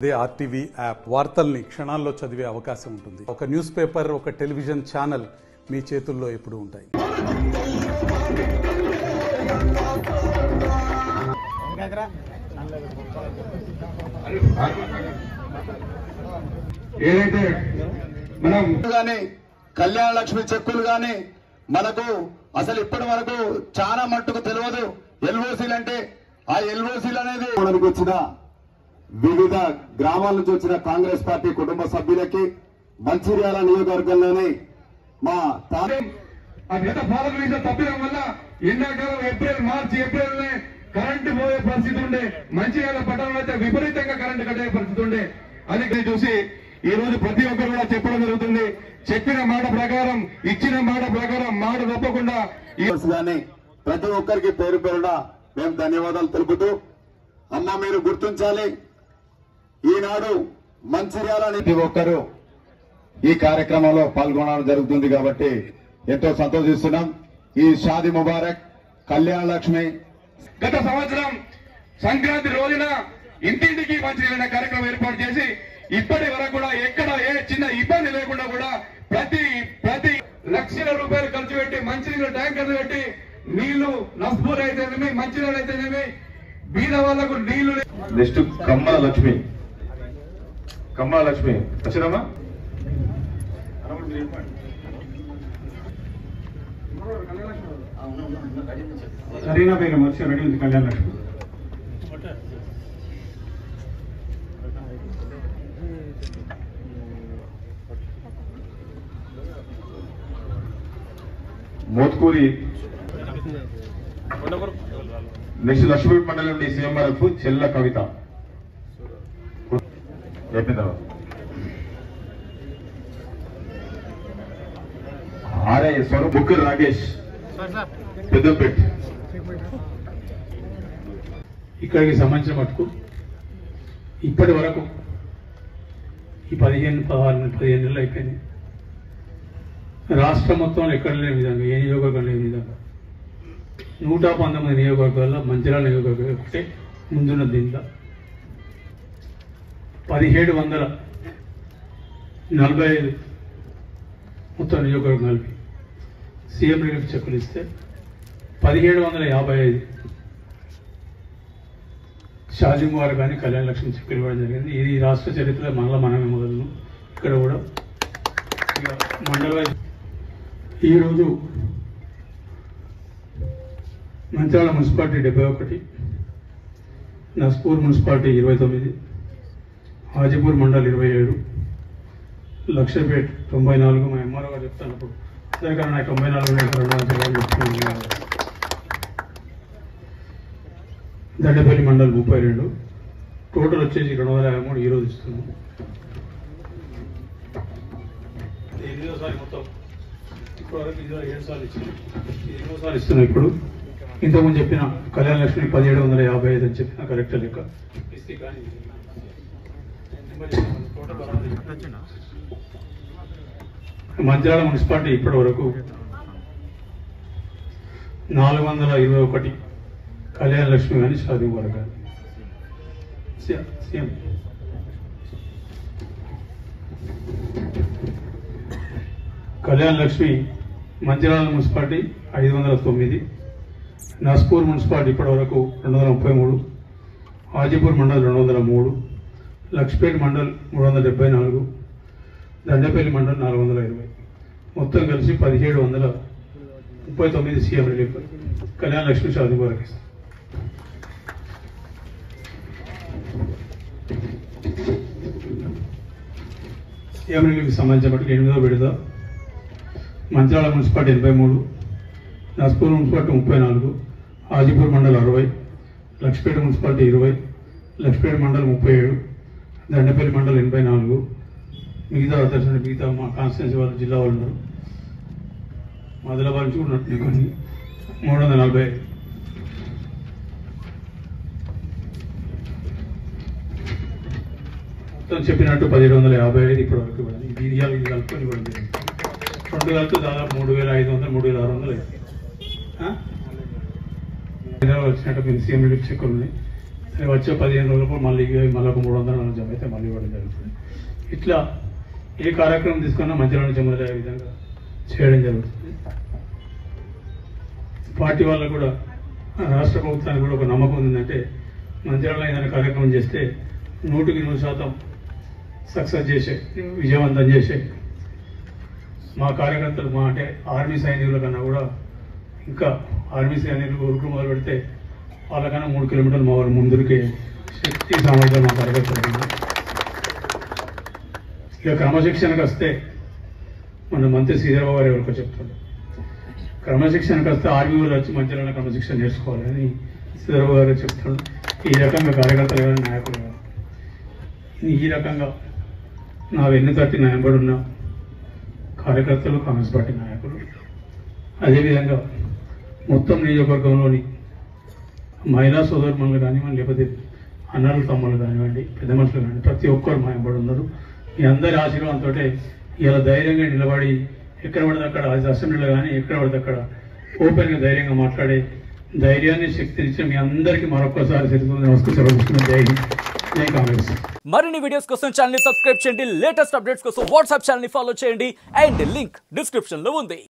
అదే RTV app వార్తల్ని క్షణాల్లో చదివే అవకాశం ఉంటుంది. ఒక న్యూస్ పేపర్, ఒక టెలివిజన్ ఛానల్ మీ చేతుల్లో ఎప్పుడూ ఉంటాయి. ఏదైతే మనం కానీ కళ్యాణ లక్ష్మి చెక్కులు కానీ మనకు అసలు ఇప్పటి వరకు చాలా మట్టుకు తెలియదు. ఎల్ఓసీలు అంటే ఆ ఎల్ఓసీలు అనేది మనకు వచ్చిన వివిధ గ్రామాల నుంచి వచ్చిన కాంగ్రెస్ పార్టీ కుటుంబ సభ్యులకి మంచిర్యాల నియోజకవర్గంలోని మా గత పాలకులు తప్పడం వల్ల ఎండాకాలం ఏప్రిల్ కరెంటు పోయే పరిస్థితి ఉండే, మంచిర్యాల పట్టణంలో అయితే విపరీతంగా కరెంటు కట్టే పరిస్థితి ఉండే. అది చూసి ఈ రోజు ప్రతి ఒక్కరు కూడా చెప్పడం జరుగుతుంది. చెప్పిన మాట ప్రకారం, ఇచ్చిన మాట ప్రకారం మాట తప్పకుండా ప్రతి ఒక్కరికి పేరు పేరున మేము ధన్యవాదాలు తెలుపుతూ, అమ్మ మీరు గుర్తించాలి, ఈనాడు మంచిర్యాల ప్రతి ఒక్కరు ఈ కార్యక్రమంలో పాల్గొనడం జరుగుతుంది కాబట్టి ఎంతో సంతోషిస్తున్నాం. ఈ షాదీ ముబారక్, కళ్యాణ లక్ష్మి గత సంవత్సరం సంక్రాంతి రోజున ఇంటింటికి మంచిర్యాల కార్యక్రమం ఏర్పాటు చేసి ఇప్పటి వరకు కూడా ఎక్కడ ఏ చిన్న ఇబ్బంది లేకుండా కూడా ప్రతి లక్షల రూపాయలు ఖర్చు పెట్టి మంచినీళ్ళ ట్యాంకర్లు పెట్టి నీళ్లు నస్పూర్ అయితేనేమి, మంచినీళ్ళు అయితేనేమి, బీద వాళ్లకు నీళ్లు. నెక్స్ట్ కమ్మల లక్ష్మి వచ్చినమ్మా. సరైన బేగం వచ్చి రెడీ ఉంది కళ్యాణ లక్ష్మి. మోత్కూరి నెక్స్ట్ లక్ష్మీ మండలి నుండి సీఎం వరకు చెల్ల కవిత చెప్పిన తర్వాత ఆర్ఐ స్వరం బుక్కర్ రాకేష్ పెద్దపేట్. ఇక్కడికి సంబంధించిన మటుకు ఇప్పటి వరకు ఈ 15 నెలలు అయిపోయింది. రాష్ట్రం మొత్తంలో ఎక్కడ లేని విధంగా, ఏ నియోజకవర్గం లేని విధంగా 119 నియోజకవర్గాల్లో మంచిర్యాల నియోజకవర్గం ఒకటే ముందున్న దీంట్లో 1745 మొత్తం నియోజకవర్గాలకి సీఎం రిలీఫ్ చెక్కులు ఇస్తే 1755 షాదీ ముబారక్ కానీ కళ్యాణ లక్ష్మి చెక్కులు ఇవ్వడం జరిగింది. ఇది రాష్ట్ర చరిత్రలో మనమే మొదలు. ఇక్కడ కూడా మండల ఈరోజు మంచిర్యాల మున్సిపాలిటీ 71, నస్పూర్ మున్సిపాలిటీ 29, హాజీపూర్ మండల్ 27, లక్షపేట్ 94. మా ఎంఆర్ఓ గారు చెప్తున్నప్పుడు అందరికన్నా నాకు 94 దండపల్లి మండల్ 32, టోటల్ వచ్చేసి 253 ఈరోజు ఇస్తున్నాం. 8వ మొత్తం ఇప్పటివరకు 7 సార్లు ఇచ్చినాం, 8వ సార్లు ఇస్తున్నాం. ఇప్పుడు ఇంతకుముందు చెప్పిన కళ్యాణ లక్ష్మి 1755 అని చెప్పిన కరెక్టర్ లెక్క ఇస్తే కానీ మంచిర్యాల మున్సిపాలిటీ ఇప్పటి వరకు 421 కళ్యాణ లక్ష్మి కానీ షాదీ ముబారక్ కానీ CM Kalyana Lakshmi Mancherial municipality 509, Naspur municipality ఇప్పటి వరకు 233, హాజీపూర్ మండల్ 203, లక్ష్పేట్ మండల్ 374, దండపల్లి మండల్ 420, మొత్తం కలిసి 1739 సీఎం రిలీఫ్ కళ్యాణ లక్ష్మి షాదీ ముబారక్ ఇస్తాం. సీఎం రిలీఫ్కి సంబంధించిన 8వ విడత Mancherial municipality 83, Naspur municipality 34, Hajipur mandal 60, Lakshpet municipality 20, Lakshpet mandal 37, Dandepalli mandal 84. మిగతా మా కాన్స్టిట్యున్సీ వాళ్ళు, జిల్లా వాళ్ళు ఉన్నారు. ఆదిలాబాద్ నుంచి కూడా ఉన్నట్టు కొన్ని 340. మొత్తం చెప్పినట్టు 1755 ఇప్పటి వరకు ఇవ్వడం. ఇది కలుపుకొని ఇవ్వడం జరిగింది. 2 కలిపి దాదాపు 3500, 3600 అయింది. హైదరాబాద్ వచ్చినట్టు మీరు సీఎం రిలీఫ్ చెక్కులు ఉన్నాయి. వచ్చే 15 రోజులకు మళ్ళీ ఒక 300 జమ అయితే మళ్ళీ ఇవ్వడం జరుగుతుంది. ఇట్లా ఏ కార్యక్రమం తీసుకున్నా మంచిర్యాల నుంచి మొదలయ్యే విధంగా చేయడం జరుగుతుంది. పార్టీ వాళ్ళకు కూడా రాష్ట్ర ప్రభుత్వానికి కూడా ఒక నమ్మకం ఉందంటే మంచిర్యాలలో ఏదైనా కార్యక్రమం చేస్తే 100% సక్సెస్ చేసే విజయవంతం చేసే మా కార్యకర్తలు మా అంటే ఆర్మీ సైనికుల కన్నా కూడా ఇంకా ఆర్మీ సైనికులు ఊరుకు మొదలు పెడితే వాళ్ళకన్నా 3 కిలోమీటర్లు మా వాళ్ళు ముందుకే శక్తి సామర్థ్యం మా కార్యకర్తలు. ఇక క్రమశిక్షణకు వస్తే మన మంత్రి శ్రీధరబాబు గారు ఎవరికో చెప్తాడు, క్రమశిక్షణకు వస్తే ఆర్మీ వాళ్ళు వచ్చి మంచిర్యాల క్రమశిక్షణ నేర్చుకోవాలని శ్రీధరబాబు గారు చెప్తాడు. ఈ రకంగా కార్యకర్తలు కానీ నాయకులు కానీ ఈ రకంగా నా వెన్ను తట్టి నాయబడున్న కార్యకర్తలు కాంగ్రెస్ పార్టీ నాయకులు, అదేవిధంగా మొత్తం నియోజకవర్గంలోని మహిళా సోదరుమణులు కానివ్వండి, లేకపోతే అన్నలు తమ్ముళ్ళు కానివ్వండి, పెద్ద మనుషులు కానివ్వండి, ప్రతి ఒక్కరు మాయబడి ఉన్నారు. మీ అందరి ఆశీర్వాదంతో ఇలా ధైర్యంగా నిలబడి ఎక్కడ పడితే అక్కడ అసెంబ్లీలో కానీ ఎక్కడ పడితే అక్కడ ఓపెన్గా ధైర్యంగా మాట్లాడే ధైర్యాన్ని శక్తినిచ్చిన మీ అందరికీ మరొకసారి నమస్కారం. జై కాంగ్రెస్. మరిన్ని వీడియోస్ కోసం ఛానల్ ని సబ్స్క్రైబ్ చేయండి, లేటెస్ట్ అప్డేట్స్ కోసం వాట్సాప్ ఛానల్ ని ఫాలో చేయండి అండ్ లింక్ డిస్క్రిప్షన్ లో ఉంది.